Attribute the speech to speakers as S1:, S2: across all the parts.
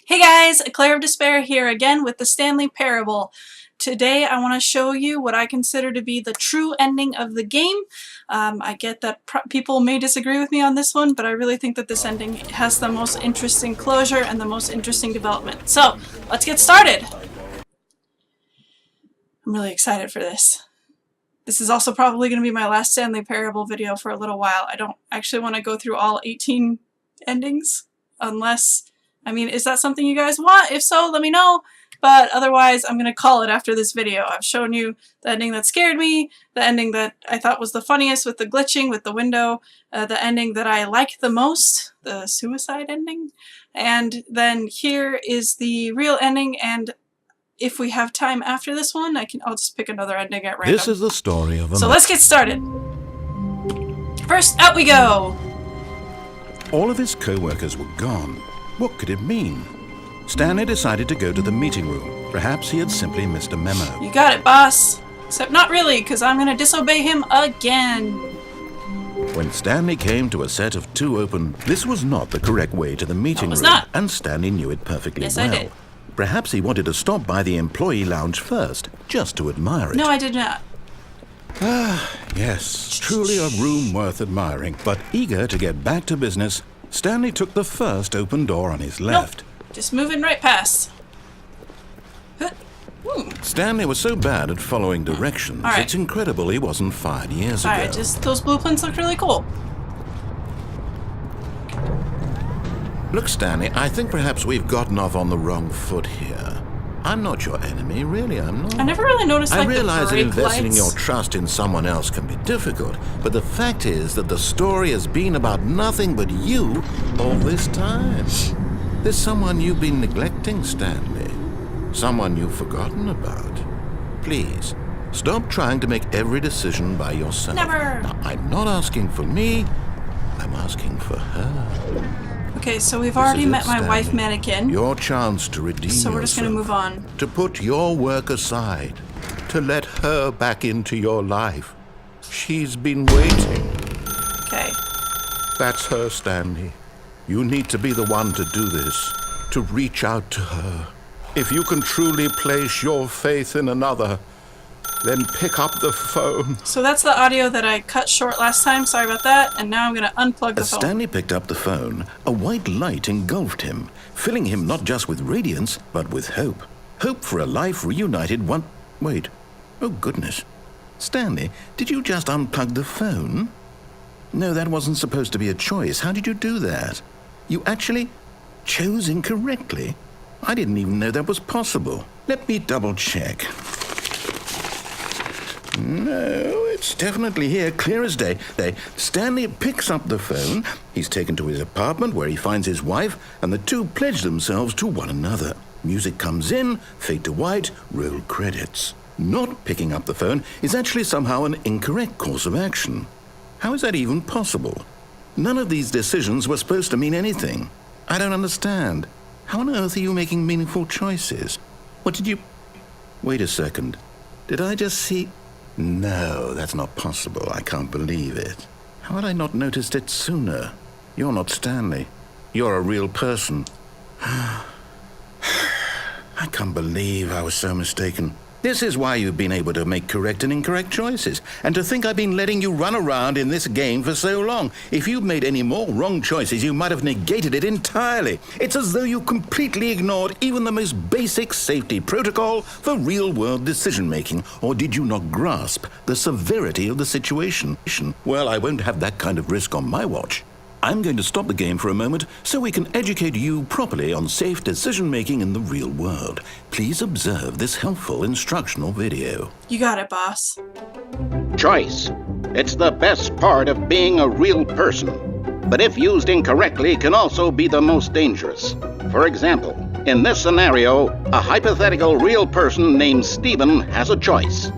S1: Hey guys, Eclair of Despair here again with the Stanley Parable. Today I want to show you what I consider to be the true ending of the game. I get that people may disagree with me on this one, but I really think that this ending has the most interesting closure and the most interesting development. So, let's get started! I'm really excited for this. This is also probably going to be my last Stanley Parable video for a little while. I don't actually want to go through all 18 endings, unless... I mean, is that something you guys want? If so, let me know. But otherwise, I'm going to call it after this video. I've shown you the ending that scared me, the ending that I thought was the funniest with the glitching, with the window, the ending that I liked the most, the suicide ending. And then here is the real ending, and if we have time after this one, I'll just pick another ending at random.
S2: This is the story of a...
S1: So let's get started. First, out we go!
S2: All of his co-workers were gone. What could it mean? Stanley decided to go to the meeting room. Perhaps he had simply missed a memo.
S1: You got it, boss. Except not really, because I'm going to disobey him again.
S2: When Stanley came to a set of two open... This was not the correct way to the meeting room.
S1: Not.
S2: And Stanley knew it perfectly
S1: Yes,
S2: well.
S1: I did.
S2: Perhaps he wanted to stop by the employee lounge first, just to admire it.
S1: No, I did not.
S2: Ah, yes. Truly a room worth admiring. But eager to get back to business, Stanley took the first open door on his left.
S1: Nope. Just moving right past.
S2: Stanley was so bad at following directions,
S1: All right.
S2: It's incredible he wasn't fired years ago.
S1: Alright, just those blueprints look really cool.
S2: Look, Stanley, I think perhaps we've gotten off on the wrong foot here. I'm not your enemy, really, I'm not.
S1: I never really noticed, like,
S2: I realize
S1: the
S2: that
S1: brake
S2: investing
S1: lights.
S2: your trust in someone else can be difficult, but the fact is that the story has been about nothing but you all this time. There's someone you've been neglecting, Stanley. Someone you've forgotten about. Please, stop trying to make every decision by yourself.
S1: Never!
S2: Now, I'm not asking for me, I'm asking for her.
S1: Okay, so we've already met my
S2: Stanley.
S1: wife mannequin.
S2: Your chance to redeem
S1: So we're just gonna
S2: yourself,
S1: move on.
S2: to put your work aside, to let her back into your life. She's been waiting.
S1: Okay.
S2: That's her, Stanley. You need to be the one to do this, to reach out to her. If you can truly place your faith in another, then pick up the phone.
S1: So that's the audio that I cut short last time, sorry about that, and now I'm gonna unplug the
S2: As
S1: phone.
S2: Stanley picked up the phone, a white light engulfed him, filling him not just with radiance, but with hope. Hope for a life reunited one... Wait. Oh, goodness. Stanley, did you just unplug the phone? No, that wasn't supposed to be a choice. How did you do that? You actually chose incorrectly? I didn't even know that was possible. Let me double-check. No, it's definitely here, clear as day. Stanley picks up the phone, he's taken to his apartment where he finds his wife, and the two pledge themselves to one another. Music comes in, fade to white, roll credits. Not picking up the phone is actually somehow an incorrect course of action. How is that even possible? None of these decisions were supposed to mean anything. I don't understand. How on earth are you making meaningful choices? What did you... Wait a second. Did I just see... No, that's not possible. I can't believe it. How had I not noticed it sooner? You're not Stanley. You're a real person. I can't believe I was so mistaken. This is why you've been able to make correct and incorrect choices. And to think I've been letting you run around in this game for so long. If you'd made any more wrong choices, you might have negated it entirely. It's as though you completely ignored even the most basic safety protocol for real-world decision-making. Or did you not grasp the severity of the situation? Well, I won't have that kind of risk on my watch. I'm going to stop the game for a moment so we can educate you properly on safe decision-making in the real world. Please observe this helpful instructional video.
S1: You got it, boss.
S3: Choice. It's the best part of being a real person. But if used incorrectly, can also be the most dangerous. For example, in this scenario, a hypothetical real person named Stephen has a choice.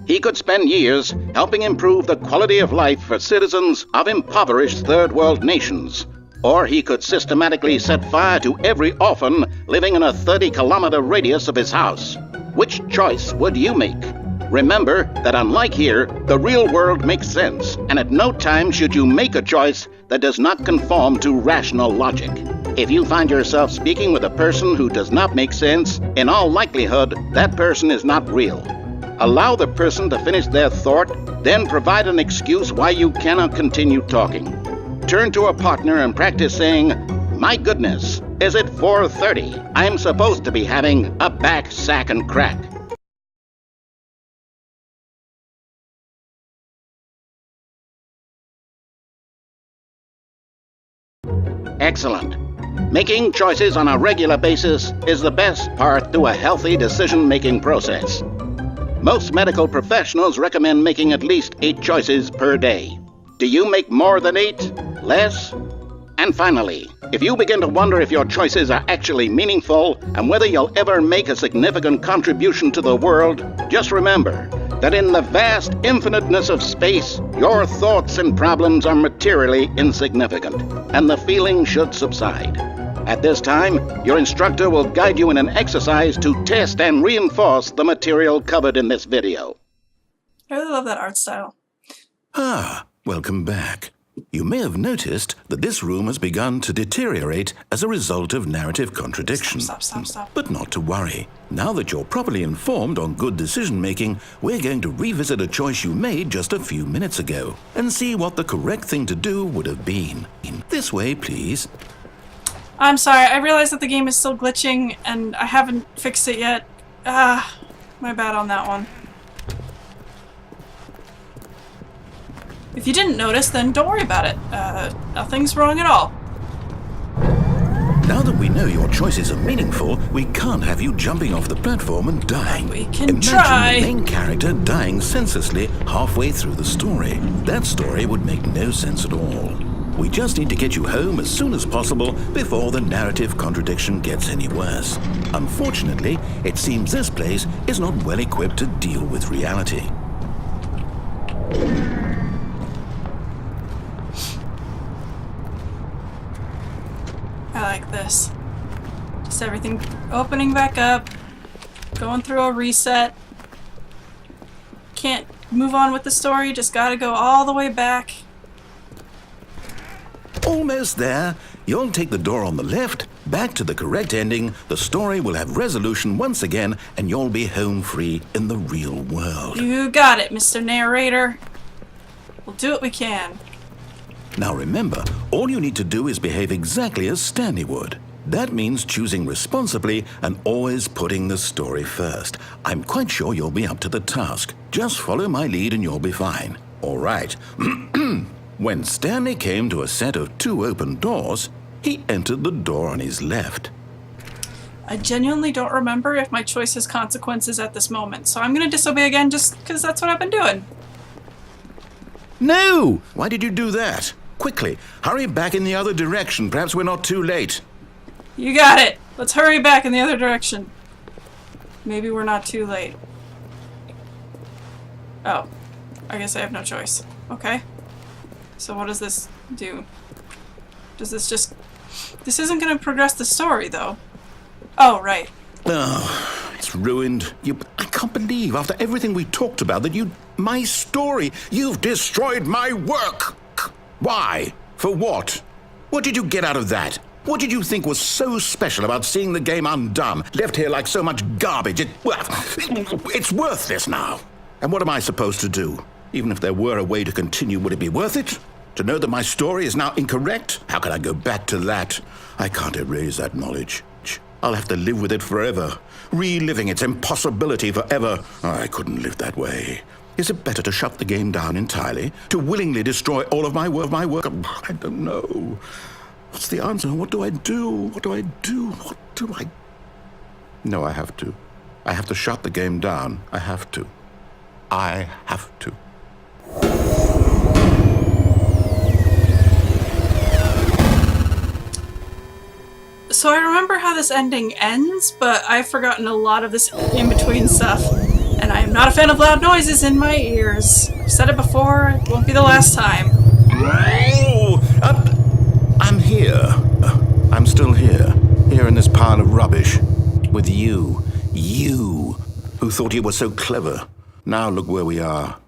S3: He could spend years helping improve the quality of life for citizens of impoverished third world nations. Or he could systematically set fire to every orphan living in a 30-kilometer radius of his house. Which choice would you make? Remember that unlike here, the real world makes sense, and at no time should you make a choice that does not conform to rational logic. If you find yourself speaking with a person who does not make sense, in all likelihood, that person is not real. Allow the person to finish their thought, then provide an excuse why you cannot continue talking. Turn to a partner and practice saying, "My goodness, is it 4:30? I'm supposed to be having a back, sack, and crack." Excellent. Making choices on a regular basis is the best part to a healthy decision-making process. Most medical professionals recommend making at least 8 choices per day. Do you make more than 8? Less? And finally, if you begin to wonder if your choices are actually meaningful and whether you'll ever make a significant contribution to the world, just remember that in the vast infiniteness of space, your thoughts and problems are materially insignificant, and the feeling should subside. At this time, your instructor will guide you in an exercise to test and reinforce the material covered in this video.
S1: I really love that art style.
S2: Welcome back. You may have noticed that this room has begun to deteriorate as a result of narrative contradiction.
S1: Stop.
S2: But not to worry. Now that you're properly informed on good decision-making, we're going to revisit a choice you made just a few minutes ago and see what the correct thing to do would have been. This way, please.
S1: I'm sorry, I realize that the game is still glitching and I haven't fixed it yet. My bad on that one. If you didn't notice, then don't worry about it. Nothing's wrong at all.
S2: Now that we know your choices are meaningful, we can't have you jumping off the platform and dying.
S1: We can
S2: Imagine
S1: try.
S2: the main character dying senselessly halfway through the story. That story would make no sense at all. We just need to get you home as soon as possible before the narrative contradiction gets any worse. Unfortunately, it seems this place is not well equipped to deal with reality.
S1: I like this. Just everything opening back up, going through a reset. Can't move on with the story, just gotta go all the way back.
S2: Almost there. You'll take the door on the left, back to the correct ending, the story will have resolution once again, and you'll be home free in the real world.
S1: You got it, Mr. Narrator. We'll do what we can.
S2: Now remember, all you need to do is behave exactly as Stanley would. That means choosing responsibly and always putting the story first. I'm quite sure you'll be up to the task. Just follow my lead and you'll be fine. All right. When Stanley came to a set of 2 open doors, he entered the door on his left.
S1: I genuinely don't remember if my choice has consequences at this moment, so I'm gonna disobey again just because that's what I've been doing.
S2: No! Why did you do that? Quickly, hurry back in the other direction. Perhaps we're not too late.
S1: You got it! Let's hurry back in the other direction. Maybe we're not too late. Oh. I guess I have no choice. Okay. So what does this do? Does this just... This isn't gonna progress the story, though. Oh, right.
S2: Oh, it's ruined. I can't believe, after everything we talked about, that my story, you've destroyed my work. Why? For what? What did you get out of that? What did you think was so special about seeing the game undone, left here like so much garbage? It's worthless now. And what am I supposed to do? Even if there were a way to continue, would it be worth it? To know that my story is now incorrect? How can I go back to that? I can't erase that knowledge. I'll have to live with it forever, reliving its impossibility forever. I couldn't live that way. Is it better to shut the game down entirely? To willingly destroy all of my work? I don't know. What's the answer? What do I do? What do I do? What do I... No, I have to. I have to shut the game down. I have to. I have to.
S1: So I remember how this ending ends, but I've forgotten a lot of this in-between stuff. And I am not a fan of loud noises in my ears. I've said it before, it won't be the last time.
S2: Oh, I'm here. I'm still here. Here in this pile of rubbish. With you. You, who thought you were so clever. Now look where we are.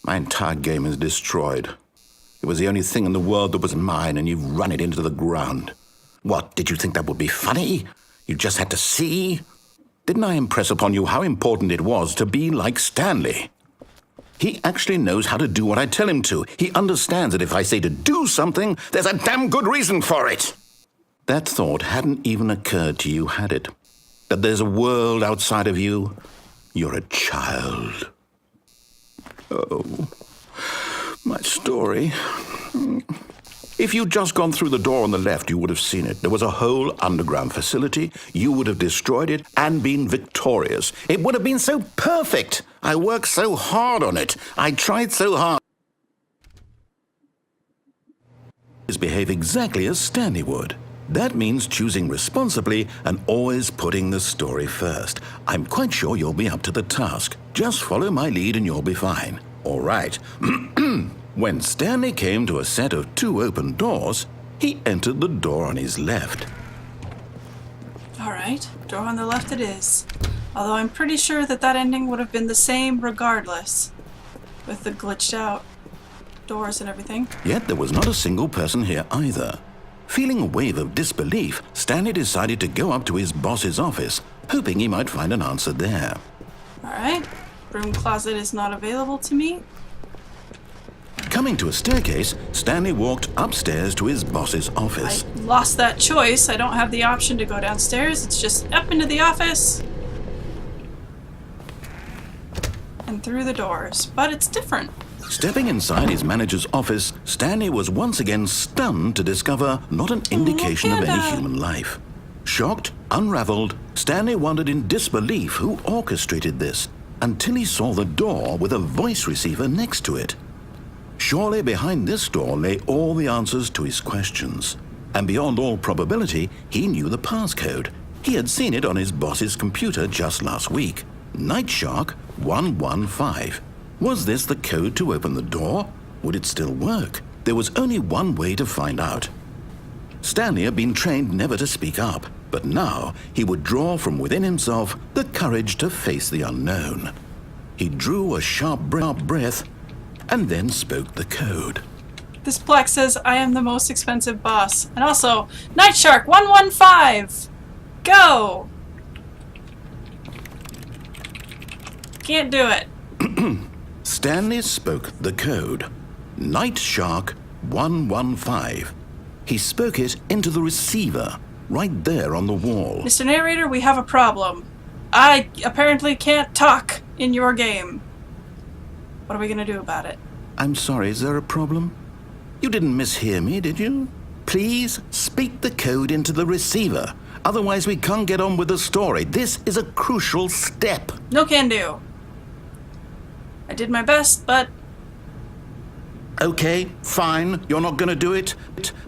S2: My entire game is destroyed. It was the only thing in the world that was mine, and you've run it into the ground. What, did you think that would be funny? You just had to see? Didn't I impress upon you how important it was to be like Stanley? He actually knows how to do what I tell him to. He understands that if I say to do something, there's a damn good reason for it. That thought hadn't even occurred to you, had it? That there's a world outside of you? You're a child. Oh, my story. If you'd just gone through the door on the left, you would have seen it. There was a whole underground facility. You would have destroyed it and been victorious. It would have been so perfect. I worked so hard on it. I tried so hard. Behave exactly as Stanley would. That means choosing responsibly and always putting the story first. I'm quite sure you'll be up to the task. Just follow my lead and you'll be fine. All right. When Stanley came to a set of 2 open doors, he entered the door on his left.
S1: All right, door on the left it is. Although I'm pretty sure that ending would have been the same regardless, with the glitched out doors and everything.
S2: Yet there was not a single person here either. Feeling a wave of disbelief, Stanley decided to go up to his boss's office, hoping he might find an answer there.
S1: All right, broom closet is not available to me.
S2: Coming to a staircase, Stanley walked upstairs to his boss's office.
S1: I lost that choice. I don't have the option to go downstairs. It's just up into the office and through the doors. But it's different.
S2: Stepping inside his manager's office, Stanley was once again stunned to discover not an indication of any human life. Shocked, unraveled, Stanley wondered in disbelief who orchestrated this, until he saw the door with a voice receiver next to it. Surely behind this door lay all the answers to his questions. And beyond all probability, he knew the passcode. He had seen it on his boss's computer just last week. Nightshark 115. Was this the code to open the door? Would it still work? There was only one way to find out. Stanley had been trained never to speak up, but now he would draw from within himself the courage to face the unknown. He drew a sharp breath and then spoke the code.
S1: This plaque says, I am the most expensive boss. And also, Nightshark 115! Go! Can't do it.
S2: Stanley spoke the code. Nightshark 115. He spoke it into the receiver, right there on the wall.
S1: Mr. Narrator, we have a problem. I apparently can't talk in your game. What are we gonna do about it?
S2: I'm sorry, is there a problem? You didn't mishear me, did you? Please speak the code into the receiver. Otherwise we can't get on with the story. This is a crucial step.
S1: No can do. I did my best, but...
S2: Okay, fine, you're not gonna do it.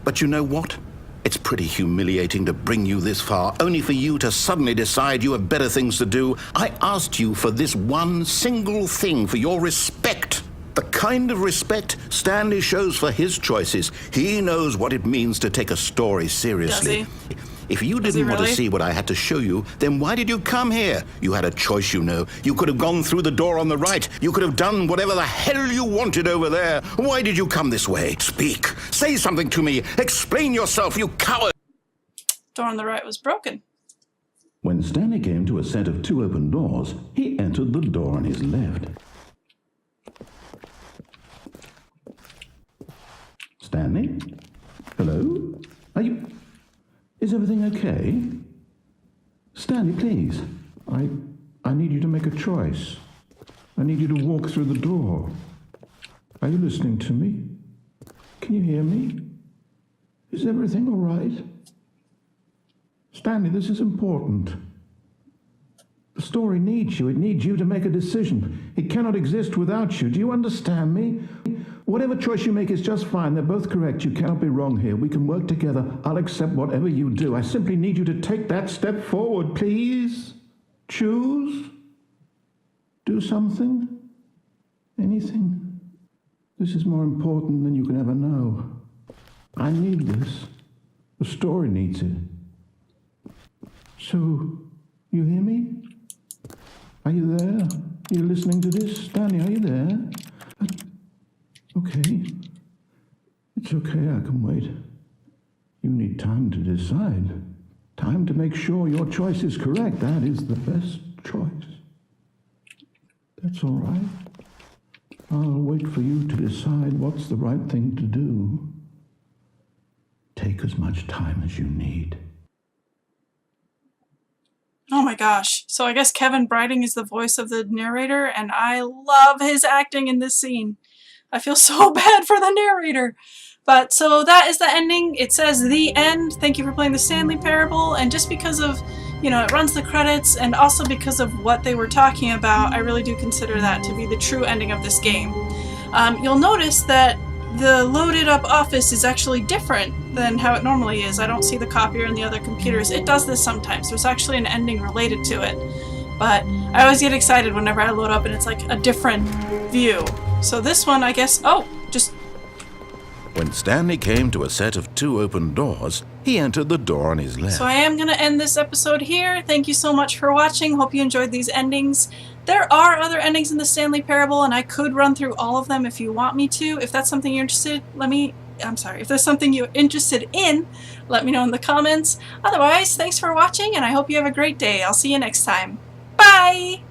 S2: But you know what? It's pretty humiliating to bring you this far, only for you to suddenly decide you have better things to do. I asked you for this one single thing, for your respect. The kind of respect Stanley shows for his choices. He knows what it means to take a story seriously.
S1: Does he?
S2: If you didn't want to see what I had to show you, then why did you come here? You had a choice, you know. You could have gone through the door on the right. You could have done whatever the hell you wanted over there. Why did you come this way? Speak. Say something to me. Explain yourself, you coward.
S1: Door on the right was broken.
S2: When Stanley came to a set of 2 open doors, he entered the door on his left. Stanley? Hello? Are you... Is everything okay? Stanley, please. I need you to make a choice. I need you to walk through the door. Are you listening to me? Can you hear me? Is everything all right? Stanley, this is important. The story needs you. It needs you to make a decision. It cannot exist without you. Do you understand me? Whatever choice you make is just fine. They're both correct. You cannot be wrong here. We can work together. I'll accept whatever you do. I simply need you to take that step forward, please. Choose. Do something. Anything. This is more important than you can ever know. I need this. The story needs it. So, you hear me? Are you there? Are you listening to this? Stanley, are you there? Okay. It's okay, I can wait. You need time to decide. Time to make sure your choice is correct. That is the best choice. That's all right. I'll wait for you to decide what's the right thing to do. Take as much time as you need.
S1: Oh my gosh. So I guess Kevin Briding is the voice of the narrator, and I love his acting in this scene. I feel so bad for the narrator. But so that is the ending. It says the end. Thank you for playing the Stanley Parable. And just because of, you know, it runs the credits, and also because of what they were talking about, I really do consider that to be the true ending of this game. You'll notice that the loaded up office is actually different than how it normally is. I don't see the copier in the other computers. It does this sometimes. There's actually an ending related to it. But I always get excited whenever I load up and it's like a different view. So this one, I guess,
S2: When Stanley came to a set of 2 open doors, he entered the door on his left.
S1: So I am going to end this episode here. Thank you so much for watching. Hope you enjoyed these endings. There are other endings in the Stanley Parable, and I could run through all of them if you want me to. If that's something you're interested, if there's something you're interested in, let me know in the comments. Otherwise, thanks for watching, and I hope you have a great day. I'll see you next time. Bye!